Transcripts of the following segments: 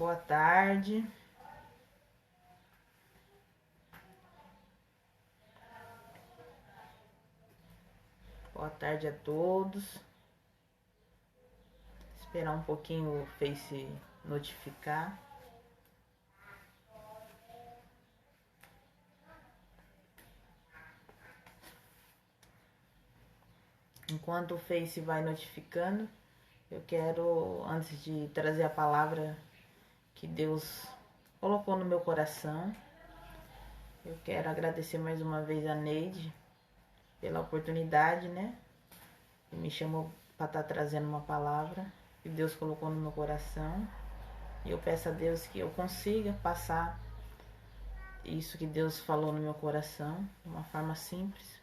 Boa tarde. Boa tarde a todos. Esperar um pouquinho o Face notificar. Enquanto o Face vai notificando, eu quero, antes de trazer a palavra que Deus colocou no meu coração, eu quero agradecer mais uma vez a Neide pela oportunidade, né? Que me chamou para estar trazendo uma palavra que Deus colocou no meu coração. E eu peço a Deus que eu consiga passar isso que Deus falou no meu coração de uma forma simples,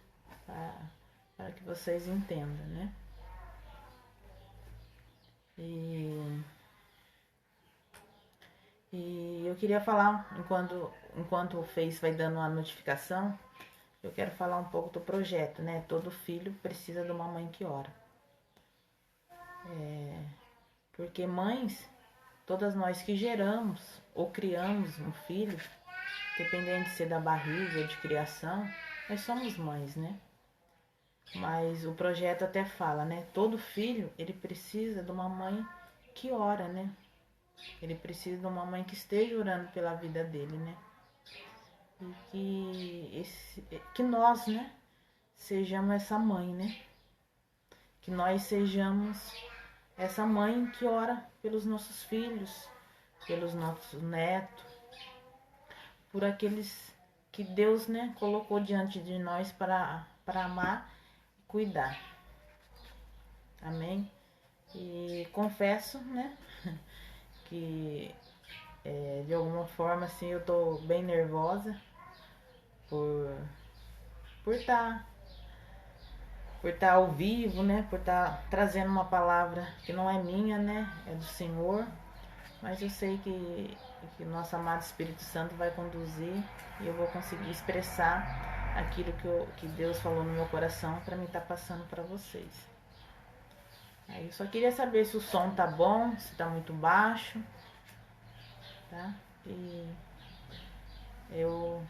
para que vocês entendam, né? E eu queria falar, enquanto o Face vai dando uma notificação, eu quero falar um pouco do projeto, né? Todo filho precisa de uma mãe que ora. Porque mães, todas nós que geramos ou criamos um filho, dependendo de ser da barriga ou de criação, nós somos mães, né? Mas o projeto até fala, né? Todo filho, ele precisa de uma mãe que ora, né? Ele precisa de uma mãe que esteja orando pela vida dele, né? E que nós, né? Sejamos essa mãe, né? Que nós sejamos essa mãe que ora pelos nossos filhos, pelos nossos netos, por aqueles que Deus, né, colocou diante de nós para amar e cuidar. Amém? E confesso, né, que de alguma forma assim eu tô bem nervosa por estar ao vivo, né, por estar trazendo uma palavra que não é minha, né, é do Senhor, mas eu sei que o nosso amado Espírito Santo vai conduzir e eu vou conseguir expressar aquilo que Deus falou no meu coração para mim estar passando para vocês. Aí eu só queria saber se o som tá bom, se tá muito baixo, tá? E eu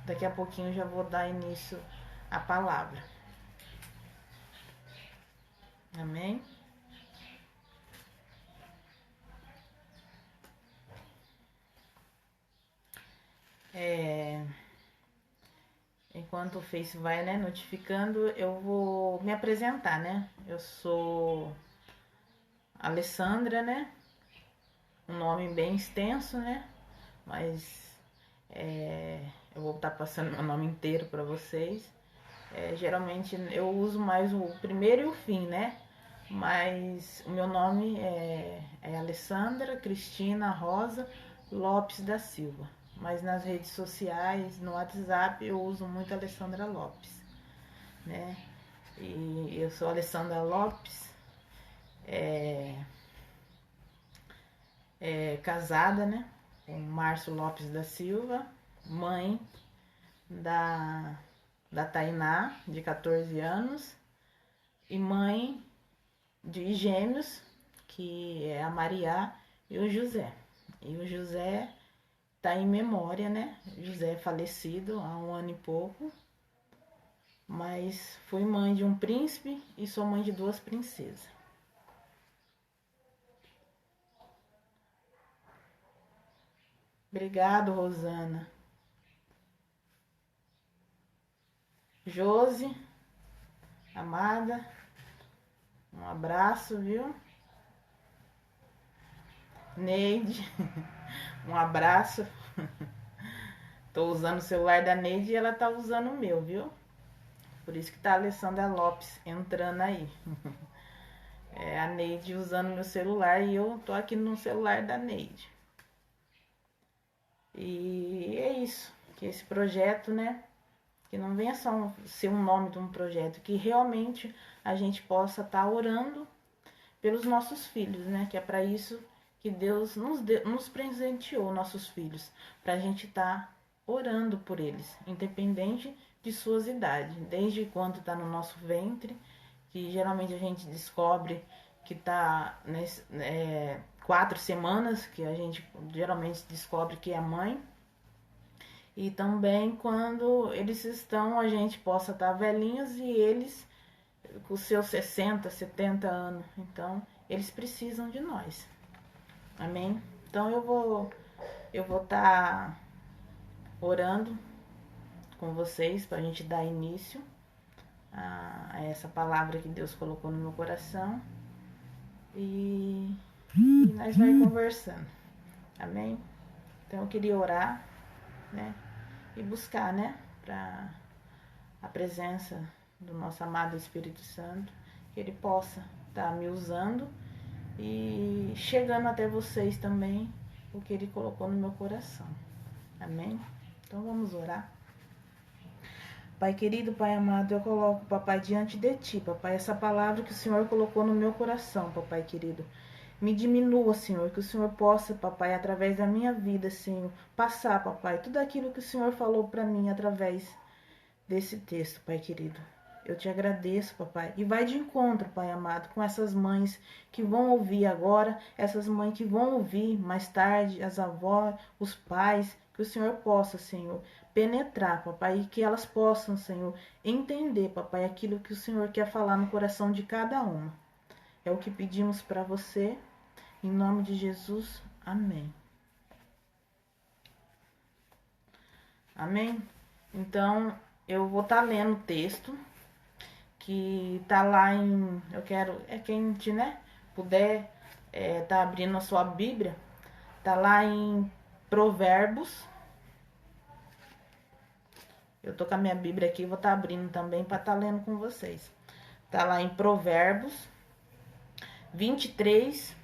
daqui a pouquinho já vou dar início à palavra. Amém? Enquanto o Face vai, né, notificando, eu vou me apresentar, né? Eu sou Alessandra, né? Um nome bem extenso, né? Mas eu vou estar passando meu nome inteiro para vocês. Geralmente eu uso mais o primeiro e o fim, né? Mas o meu nome é Alessandra Cristina Rosa Lopes da Silva. Mas nas redes sociais, no WhatsApp, eu uso muito Alessandra Lopes, né? E eu sou Alessandra Lopes, casada, né? Com Márcio Lopes da Silva, mãe da Tainá, de 14 anos, e mãe de gêmeos, que é a Maria e o José. E o José tá em memória, né? José é falecido há 1 ano e pouco, mas fui mãe de um príncipe e sou mãe de 2 princesas. Obrigado, Rosana. Josi, amada, um abraço, viu? Neide, um abraço. Tô usando o celular da Neide e ela tá usando o meu, viu? Por isso que tá a Alessandra Lopes entrando aí. A Neide usando meu celular e eu tô aqui no celular da Neide. E é isso, que esse projeto, né, que não venha só ser um nome de um projeto, que realmente a gente possa estar orando pelos nossos filhos, né, que é para isso que Deus nos presenteou nossos filhos, para a gente estar orando por eles, independente de suas idades, desde quando está no nosso ventre, que geralmente a gente descobre que está 4 semanas, que a gente geralmente descobre que é mãe. E também quando eles estão, a gente possa estar velhinhos e eles com seus 60, 70 anos. Então, eles precisam de nós. Amém? Então eu vou estar orando com vocês para a gente dar início a essa palavra que Deus colocou no meu coração. E nós vamos conversando. Amém? Então eu queria orar, né? E buscar, né? Para a presença do nosso amado Espírito Santo, que Ele possa estar me usando e chegando até vocês também o que Ele colocou no meu coração. Amém? Então vamos orar. Pai querido, Pai amado, eu coloco, papai, diante de Ti, papai, essa palavra que o Senhor colocou no meu coração, papai querido. Me diminua, Senhor, que o Senhor possa, papai, através da minha vida, Senhor, passar, papai, tudo aquilo que o Senhor falou para mim através desse texto, Pai querido. Eu te agradeço, papai. E vai de encontro, Pai amado, com essas mães que vão ouvir agora, essas mães que vão ouvir mais tarde, as avós, os pais, que o Senhor possa, Senhor, penetrar, papai, e que elas possam, Senhor, entender, papai, aquilo que o Senhor quer falar no coração de cada uma. É o que pedimos para você, em nome de Jesus. Amém. Amém? Então, eu vou estar lendo o texto que tá lá em, eu quero, quem, né, puder tá abrindo a sua Bíblia, tá lá em Provérbios. Eu tô com a minha Bíblia aqui, vou estar abrindo também para estar lendo com vocês. Tá lá em Provérbios 23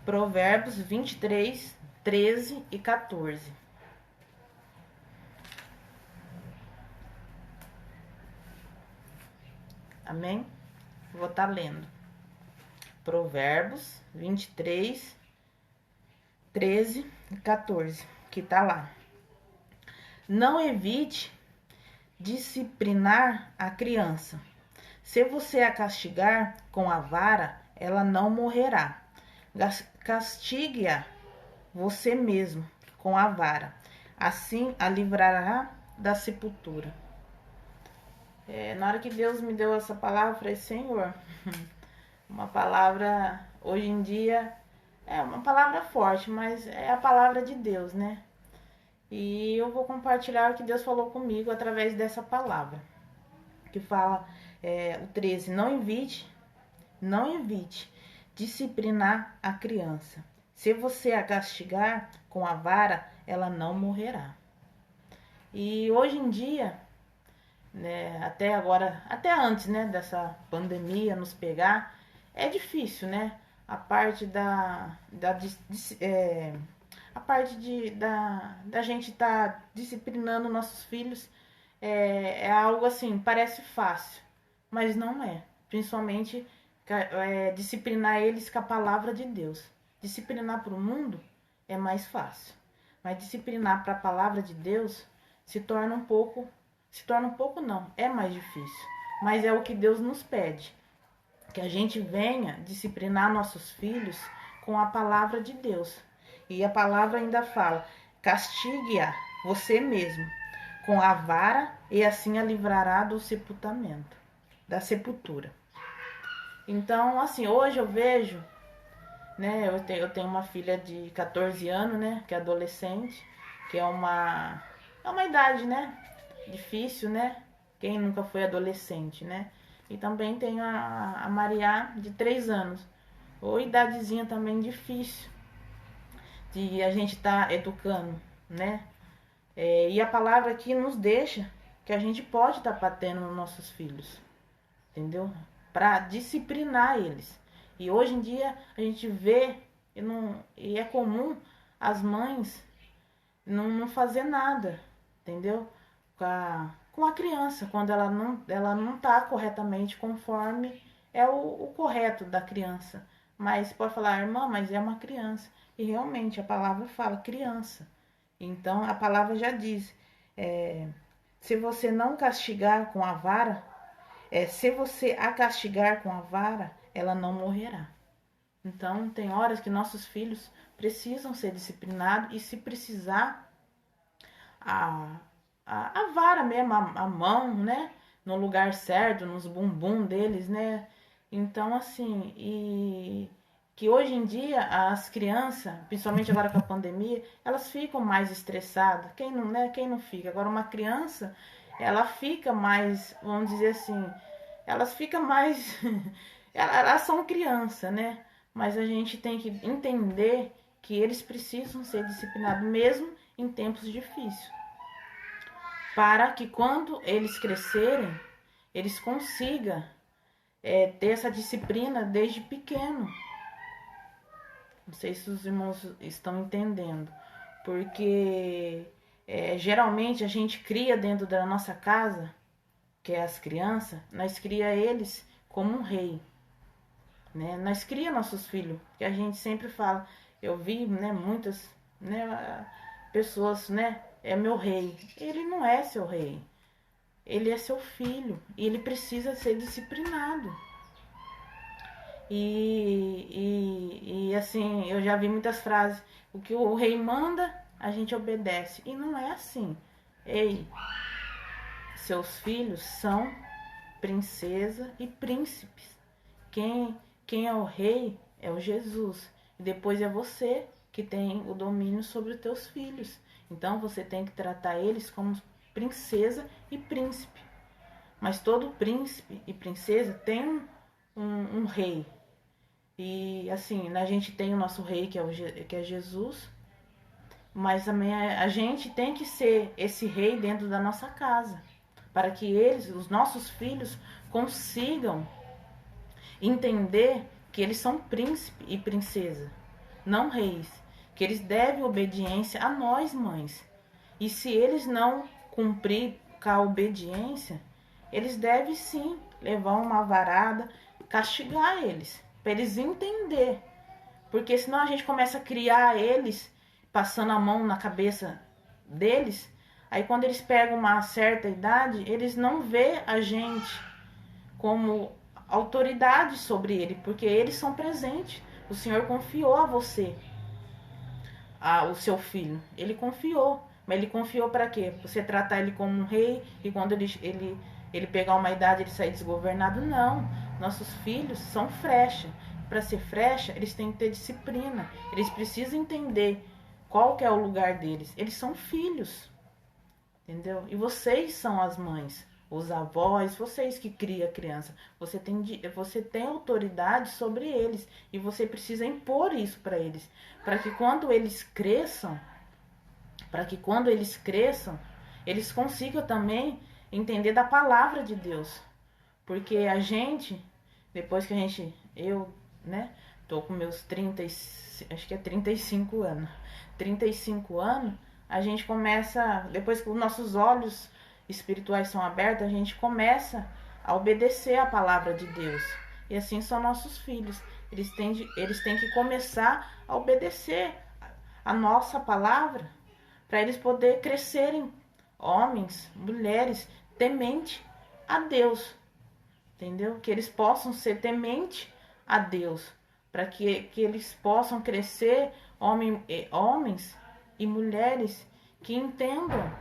Provérbios 23, 13 e 14. Amém? Vou estar lendo. Provérbios 23, 13 e 14, que tá lá. Não evite disciplinar a criança. Se você a castigar com a vara, ela não morrerá. Castigue-a você mesmo com a vara. Assim a livrará da sepultura. Na hora que Deus me deu essa palavra, eu falei, Senhor, uma palavra, hoje em dia, é uma palavra forte, mas é a palavra de Deus, né? E eu vou compartilhar o que Deus falou comigo através dessa palavra. Que fala, o 13, não evite disciplinar a criança. Se você a castigar com a vara, ela não morrerá. E hoje em dia, né, até agora, até antes, né, dessa pandemia nos pegar, é difícil, né? A parte da gente estar disciplinando nossos filhos é algo assim, parece fácil, mas não é. Principalmente disciplinar eles com a palavra de Deus. Disciplinar para o mundo é mais fácil, mas disciplinar para a palavra de Deus se torna um pouco não, é mais difícil, mas é o que Deus nos pede, que a gente venha disciplinar nossos filhos com a palavra de Deus. E a palavra ainda fala, castigue-a você mesmo com a vara e assim a livrará do sepultamento, da sepultura. Então, assim, hoje eu vejo, né, eu tenho uma filha de 14 anos, né, que é adolescente, que é uma idade, né, difícil, né, quem nunca foi adolescente, né, e também tenho a Maria de 3 anos, ou idadezinha também difícil de a gente estar educando, né, e a palavra aqui nos deixa que a gente pode estar batendo nos nossos filhos, entendeu? Para disciplinar eles. E hoje em dia a gente vê, e é comum as mães não fazer nada, entendeu? Com a criança, quando ela não está corretamente conforme é o correto da criança. Mas pode falar, irmã, mas é uma criança. E realmente a palavra fala criança. Então a palavra já diz, se você não castigar com a vara, Se você a castigar com a vara, ela não morrerá. Então, tem horas que nossos filhos precisam ser disciplinados e, se precisar, a vara mesmo, a mão, né? No lugar certo, nos bumbum deles, né? Então, assim, e que hoje em dia as crianças, principalmente agora com a pandemia, elas ficam mais estressadas. Quem não, né? Quem não fica? Agora, uma criança, ela fica mais, vamos dizer assim, elas ficam mais. Elas são criança, né? Mas a gente tem que entender que eles precisam ser disciplinados mesmo em tempos difíceis, para que quando eles crescerem, eles consigam ter essa disciplina desde pequeno. Não sei se os irmãos estão entendendo, porque geralmente a gente cria dentro da nossa casa, que é as crianças, nós cria eles como um rei, né? Nós cria nossos filhos, que a gente sempre fala, eu vi, né, muitas, né, pessoas, né, é meu rei. Ele não é seu rei. Ele é seu filho e ele precisa ser disciplinado. E assim, eu já vi muitas frases, o que o rei manda, a gente obedece. E não é assim. Ei, seus filhos são princesa e príncipes. Quem é o rei é o Jesus. E depois é você que tem o domínio sobre os teus filhos. Então você tem que tratar eles como princesa e príncipe. Mas todo príncipe e princesa tem um rei. E assim, a gente tem o nosso rei, que é Jesus. Mas também a gente tem que ser esse rei dentro da nossa casa. Para que eles, os nossos filhos, consigam entender que eles são príncipe e princesa, não reis. Que eles devem obediência a nós, mães. E se eles não cumprir com a obediência, eles devem sim levar uma varada, castigar eles, para eles entender. Porque senão a gente começa a criar eles, passando a mão na cabeça deles. Aí quando eles pegam uma certa idade, eles não vê a gente como autoridade sobre ele, porque eles são presentes. O Senhor confiou a você, o seu filho. Ele confiou. Mas ele confiou para quê? Você tratar ele como um rei e quando ele pegar uma idade ele sair desgovernado? Não. Nossos filhos são frecha. Para ser frecha, eles têm que ter disciplina. Eles precisam entender qual que é o lugar deles. Eles são filhos. Entendeu? E vocês são as mães, os avós, vocês que criam a criança. Você tem autoridade sobre eles. E você precisa impor isso para eles. Para que quando eles cresçam, eles consigam também entender da palavra de Deus. Porque a gente, depois que eu, né, tô com meus 30, acho que é 35 anos. 35 anos, a gente começa, depois que os nossos olhos espirituais são abertos, a gente começa a obedecer a palavra de Deus. E assim são nossos filhos. Eles têm que começar a obedecer a nossa palavra, para eles poderem crescerem homens, mulheres, temente a Deus. Entendeu? Que eles possam ser temente a Deus, para que eles possam crescer homens e mulheres que entendam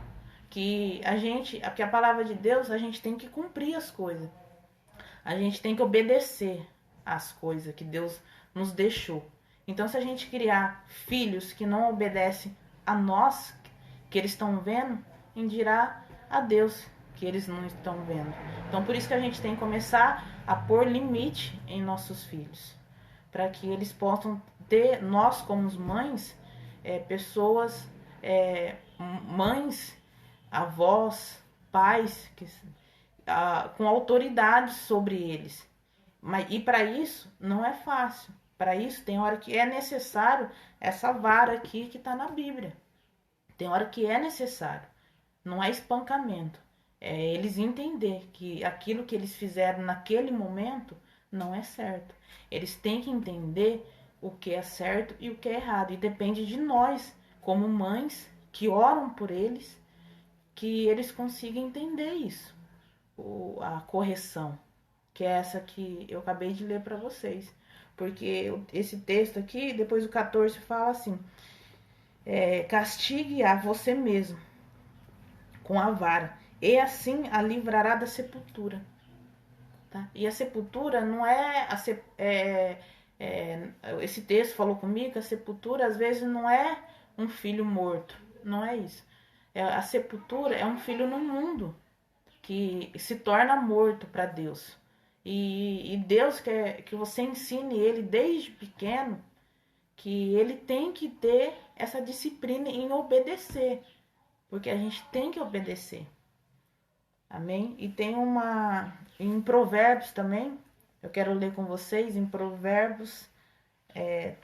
que a palavra de Deus, a gente tem que cumprir as coisas. A gente tem que obedecer às coisas que Deus nos deixou. Então, se a gente criar filhos que não obedecem a nós, que eles estão vendo, em dirá a Deus, que eles não estão vendo. Então, por isso que a gente tem que começar a pôr limite em nossos filhos, para que eles possam ter, nós como mães, pessoas, mães, avós, pais, com autoridade sobre eles. E para isso não é fácil. Para isso tem hora que é necessário essa vara aqui que está na Bíblia. Tem hora que é necessário. Não é espancamento. É eles entender que aquilo que eles fizeram naquele momento não é certo. Eles têm que entender o que é certo e o que é errado. E depende de nós, como mães, que oram por eles, que eles consigam entender isso. a correção, que é essa que eu acabei de ler para vocês. Porque esse texto aqui, depois o 14 fala assim, castigue a você mesmo com a vara, e assim a livrará da sepultura. Tá? E a sepultura não é, esse texto falou comigo que a sepultura às vezes não é um filho morto, não é isso. A sepultura é um filho no mundo que se torna morto para Deus. E Deus quer que você ensine ele desde pequeno que ele tem que ter essa disciplina em obedecer, porque a gente tem que obedecer. Amém? E tem em Provérbios também, eu quero ler com vocês em Provérbios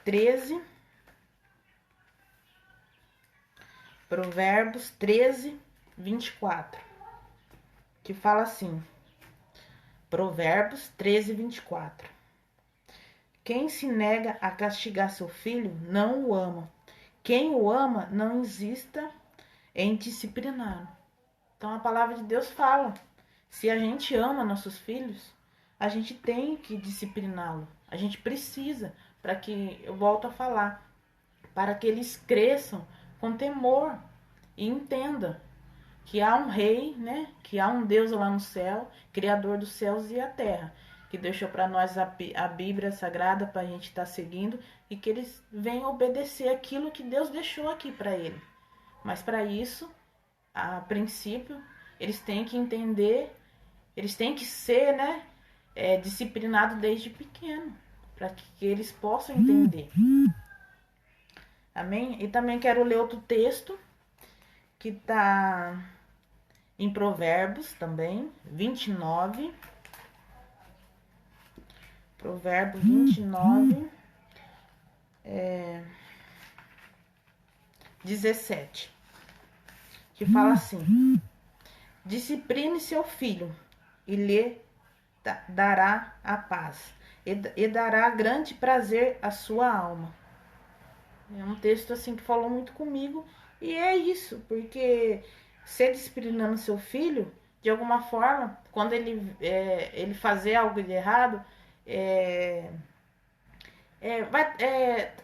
13. Provérbios 13, 24. Que fala assim. Provérbios 13, 24. Quem se nega a castigar seu filho, não o ama. Quem o ama, não insista em discipliná-lo. Então a palavra de Deus fala, se a gente ama nossos filhos, a gente tem que discipliná-lo. A gente precisa, para que, eu volto a falar, para que eles cresçam com temor e entendam que há um rei, né? Que há um Deus lá no céu, criador dos céus e a terra, que deixou para nós a Bíblia Sagrada para a gente estar seguindo e que eles venham obedecer aquilo que Deus deixou aqui para ele. Mas para isso, a princípio, eles têm que entender, eles têm que ser, né, disciplinados desde pequeno, para que eles possam entender. Amém? E também quero ler outro texto, que está em Provérbios também, 29. Provérbios 29, 17. Que fala assim: discipline seu filho e lhe dará a paz, e dará grande prazer à sua alma. É um texto assim que falou muito comigo, e é isso, porque você disciplinando seu filho, de alguma forma, quando ele fazer algo de errado,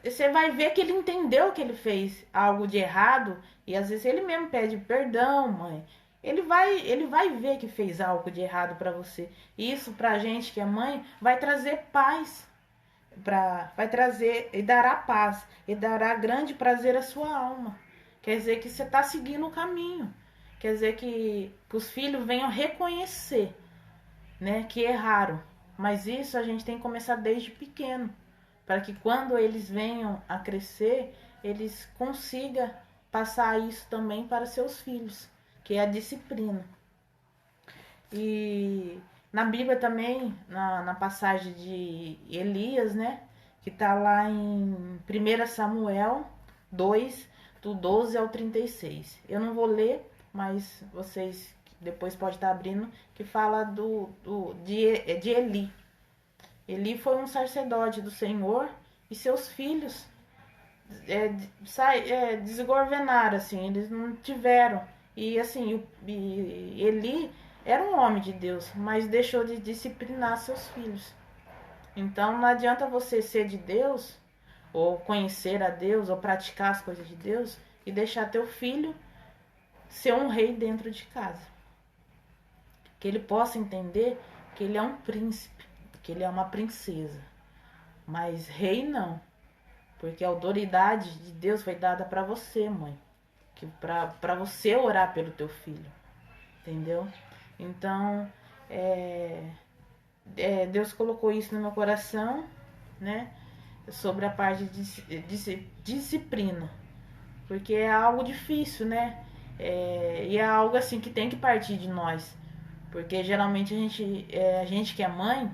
você vai ver que ele entendeu que ele fez algo de errado, e às vezes ele mesmo pede perdão, mãe. Ele vai ver que fez algo de errado para você. E isso pra gente que é mãe vai trazer paz, vai trazer e dará paz, e dará grande prazer à sua alma. Quer dizer que você está seguindo o caminho. Quer dizer que os filhos venham reconhecer, né, que erraram. Mas isso a gente tem que começar desde pequeno, para que quando eles venham a crescer, eles consigam passar isso também para seus filhos, que é a disciplina. E na Bíblia também, na passagem de Elias, né, que está lá em 1 Samuel 2, do 12 ao 36. Eu não vou ler, mas vocês depois podem estar abrindo, que fala de Eli. Eli foi um sacerdote do Senhor e seus filhos desgovernaram, assim, eles não tiveram. E assim, Eli era um homem de Deus, mas deixou de disciplinar seus filhos. Então não adianta você ser de Deus, ou conhecer a Deus, ou praticar as coisas de Deus, e deixar teu filho ser um rei dentro de casa. Que ele possa entender que ele é um príncipe, que ele é uma princesa. Mas rei não. Porque a autoridade de Deus foi dada para você, mãe. Para você orar pelo teu filho. Entendeu? Então, Deus colocou isso no meu coração, né? Sobre a parte de disciplina. Porque é algo difícil, né? E é algo assim que tem que partir de nós. Porque geralmente a gente que é mãe,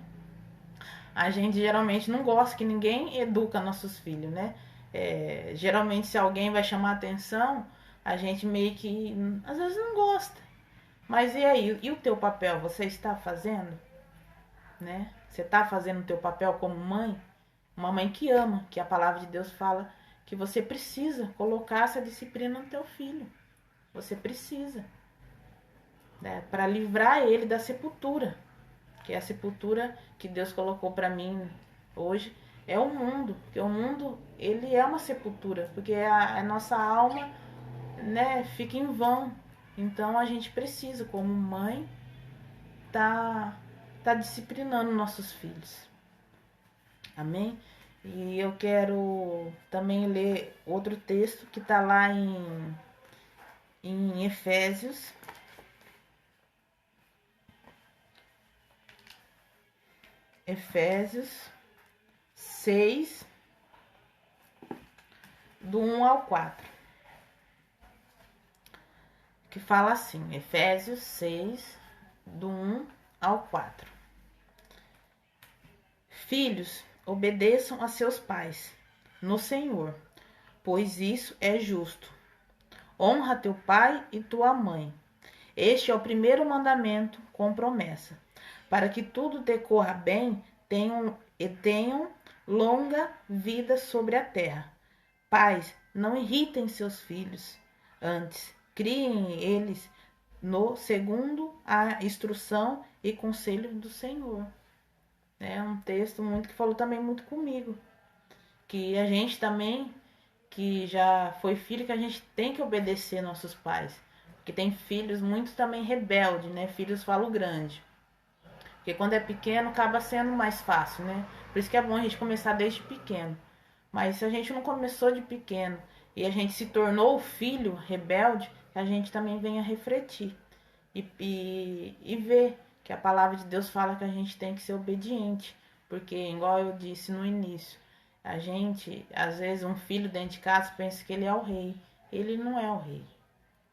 a gente geralmente não gosta que ninguém educa nossos filhos, né? Geralmente se alguém vai chamar atenção, a gente meio que às vezes não gosta. Mas e aí? E o teu papel? Você está fazendo? Né? Você está fazendo o teu papel como mãe? Uma mãe que ama, que a palavra de Deus fala que você precisa colocar essa disciplina no teu filho. Você precisa. né, para livrar ele da sepultura, que é a sepultura que Deus colocou para mim hoje, é o mundo, porque o mundo, ele é uma sepultura, porque a nossa alma, né, fica em vão. Então a gente precisa, como mãe, tá disciplinando nossos filhos. Amém? E eu quero também ler outro texto que está lá em Efésios. Efésios 6, do 1 ao 4. Que fala assim, Efésios 6, do 1 ao 4. Filhos, obedeçam a seus pais no Senhor, pois isso é justo. Honra teu pai e tua mãe. Este é o primeiro mandamento com promessa, para que tudo decorra bem, tenham longa vida sobre a terra. Pais, não irritem seus filhos, antes criem eles no segundo a instrução e conselho do Senhor. É um texto muito que falou também muito comigo, que a gente também, que já foi filho, que a gente tem que obedecer nossos pais, porque tem filhos muito também rebeldes, né? Filhos falam grande, porque quando é pequeno acaba sendo mais fácil, né? Por isso que é bom a gente começar desde pequeno. Mas se a gente não começou de pequeno e a gente se tornou o filho rebelde, a gente também venha refletir e ver que a palavra de Deus fala que a gente tem que ser obediente, porque, igual eu disse no início, a gente, às vezes, um filho dentro de casa pensa que ele é o rei. Ele não é o rei.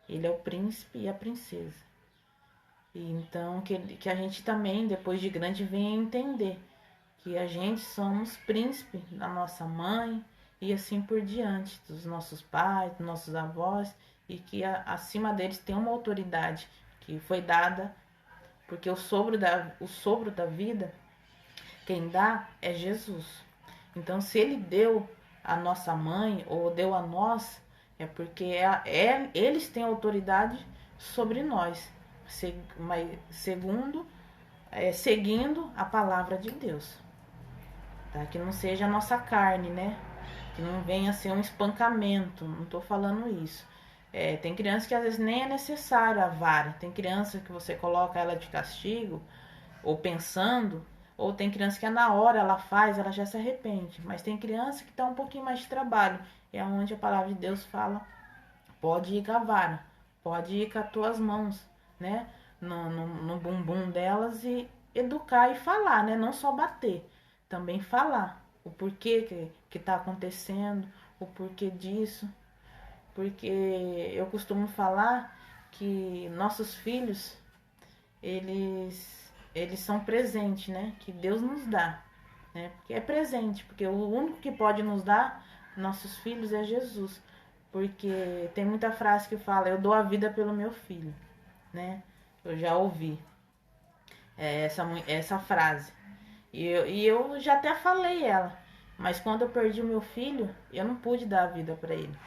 Ele é o príncipe e a princesa. E então, que a gente também, depois de grande, venha entender que a gente somos príncipe da nossa mãe e assim por diante, dos nossos pais, dos nossos avós, e que acima deles tem uma autoridade que foi dada, porque o sopro da vida, quem dá é Jesus. Então, se ele deu a nossa mãe ou deu a nós, é porque eles têm autoridade sobre nós, seguindo a palavra de Deus. Tá? Que não seja a nossa carne, né? Que não venha a ser um espancamento, não estou falando isso. Tem criança que às vezes nem é necessário a vara. Tem criança que você coloca ela de castigo, ou pensando, ou tem criança que na hora ela faz, ela já se arrepende. Mas tem criança que dá um pouquinho mais de trabalho. É onde a palavra de Deus fala, pode ir com a vara, pode ir com as tuas mãos, né? No bumbum delas e educar e falar, né? Não só bater, também falar o porquê que tá acontecendo, o porquê disso. Porque eu costumo falar que nossos filhos, eles são presentes, né? Que Deus nos dá, né? Porque é presente, porque o único que pode nos dar nossos filhos é Jesus. Porque tem muita frase que fala, eu dou a vida pelo meu filho, né? Eu já ouvi essa frase. E eu já até falei ela. Mas quando eu perdi o meu filho, eu não pude dar a vida para ele.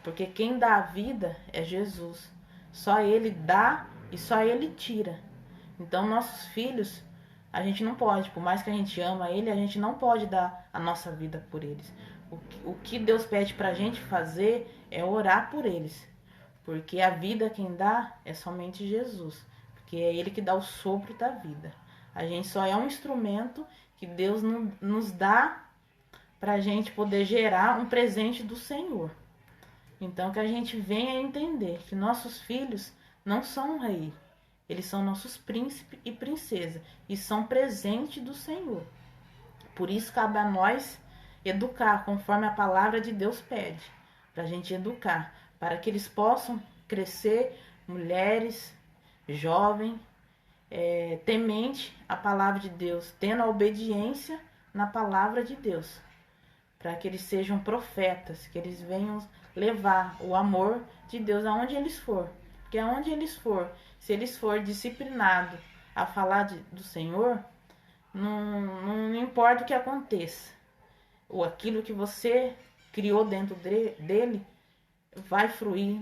Porque quem dá a vida é Jesus. Só ele dá e só ele tira. Então nossos filhos, a gente não pode, por mais que a gente ama ele, a gente não pode dar a nossa vida por eles. O que Deus pede pra gente fazer é orar por eles. Porque a vida quem dá é somente Jesus. Porque é ele que dá o sopro da vida. A gente só é um instrumento que Deus nos dá pra gente poder gerar um presente do Senhor. Então que a gente venha entender que nossos filhos não são um rei. Eles são nossos príncipes e princesa. E são presente do Senhor. Por isso cabe a nós educar conforme a palavra de Deus pede. Para a gente educar. Para que eles possam crescer, mulheres, jovens, temente a palavra de Deus. Tendo a obediência na palavra de Deus. Para que eles sejam profetas. Que eles venham levar o amor de Deus aonde eles for. Porque aonde eles for, se eles for disciplinados a falar do Senhor, não importa o que aconteça. Ou aquilo que você criou dentro dele vai fruir,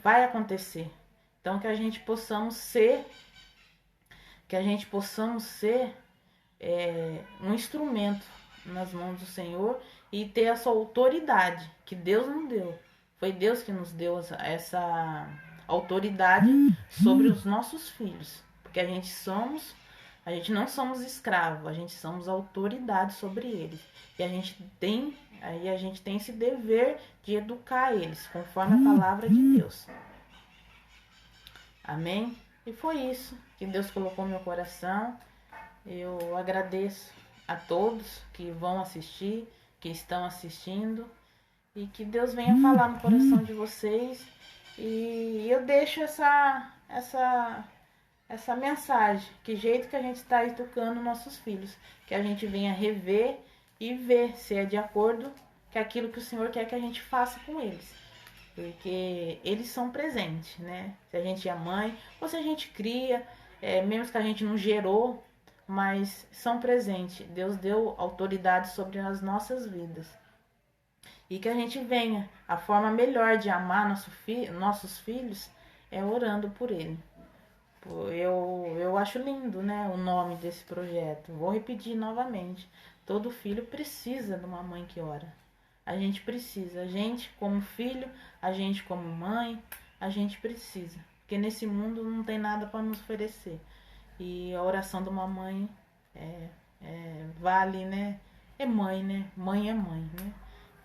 vai acontecer. Então que a gente possamos ser um instrumento nas mãos do Senhor e ter essa autoridade que Deus nos deu. Foi Deus que nos deu essa autoridade sobre os nossos filhos, porque a gente não somos escravos, a gente somos autoridade sobre eles. E a gente tem esse dever de educar eles conforme a palavra de Deus. Amém? E foi isso que Deus colocou no meu coração. Eu agradeço a todos que vão assistir, que estão assistindo, e que Deus venha falar no coração de vocês. E eu deixo essa mensagem, que jeito que a gente está educando nossos filhos, que a gente venha rever e ver se é de acordo com aquilo que o Senhor quer que a gente faça com eles. Porque eles são presentes, né? Se a gente é mãe, ou se a gente cria, mesmo que a gente não gerou, mas são presentes. Deus deu autoridade sobre as nossas vidas. E que a gente venha, a forma melhor de amar nossos filhos é orando por ele. Eu acho lindo, né, o nome desse projeto. Vou repetir novamente. Todo filho precisa de uma mãe que ora. A gente precisa. A gente como filho, a gente como mãe, a gente precisa. Porque nesse mundo não tem nada para nos oferecer. E a oração de uma mãe vale, né? É mãe, né? Mãe é mãe, né?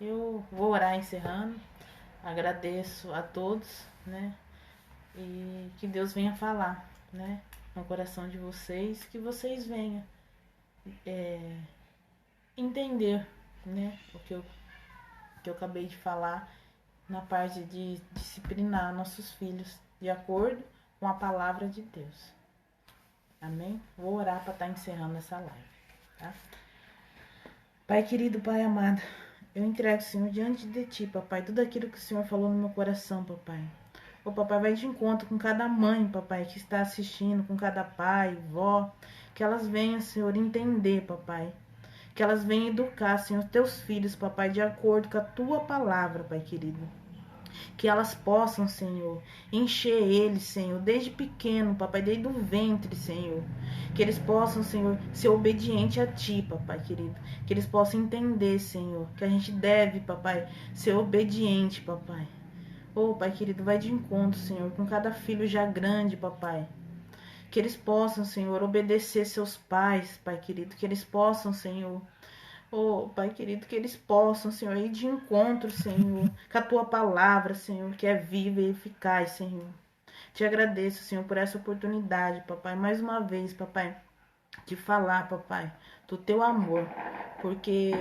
Eu vou orar encerrando. Agradeço a todos, né? E que Deus venha falar, né? No coração de vocês, que vocês venham entender, né? O que eu acabei de falar na parte de disciplinar nossos filhos de acordo com a palavra de Deus. Amém? Vou orar para estar encerrando essa live, tá? Pai querido, Pai amado, eu entrego, Senhor, diante de Ti, papai, tudo aquilo que o Senhor falou no meu coração, papai. Ô, papai, vai de encontro com cada mãe, papai, que está assistindo, com cada pai, vó, que elas venham, Senhor, entender, papai. Que elas venham educar, Senhor, teus filhos, papai, de acordo com a Tua palavra, Pai querido. Que elas possam, Senhor, encher eles, Senhor, desde pequeno, papai, desde o ventre, Senhor. Que eles possam, Senhor, ser obedientes a Ti, papai querido. Que eles possam entender, Senhor, que a gente deve, papai, ser obediente, papai. Oh, Pai querido, vai de encontro, Senhor, com cada filho já grande, papai. Que eles possam, Senhor, obedecer seus pais, Pai querido. Que eles possam, Senhor, oh, Pai querido, que eles possam, Senhor, ir de encontro, Senhor, com a Tua palavra, Senhor, que é viva e eficaz, Senhor. Te agradeço, Senhor, por essa oportunidade, papai, mais uma vez, papai, de falar, papai, do Teu amor. Porque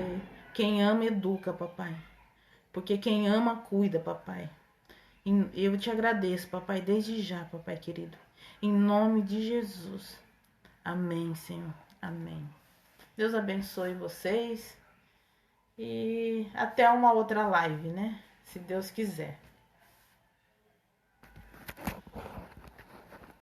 quem ama, educa, papai. Porque quem ama, cuida, papai. Eu te agradeço, papai, desde já, papai querido. Em nome de Jesus. Amém, Senhor. Amém. Deus abençoe vocês. E até uma outra live, né? Se Deus quiser.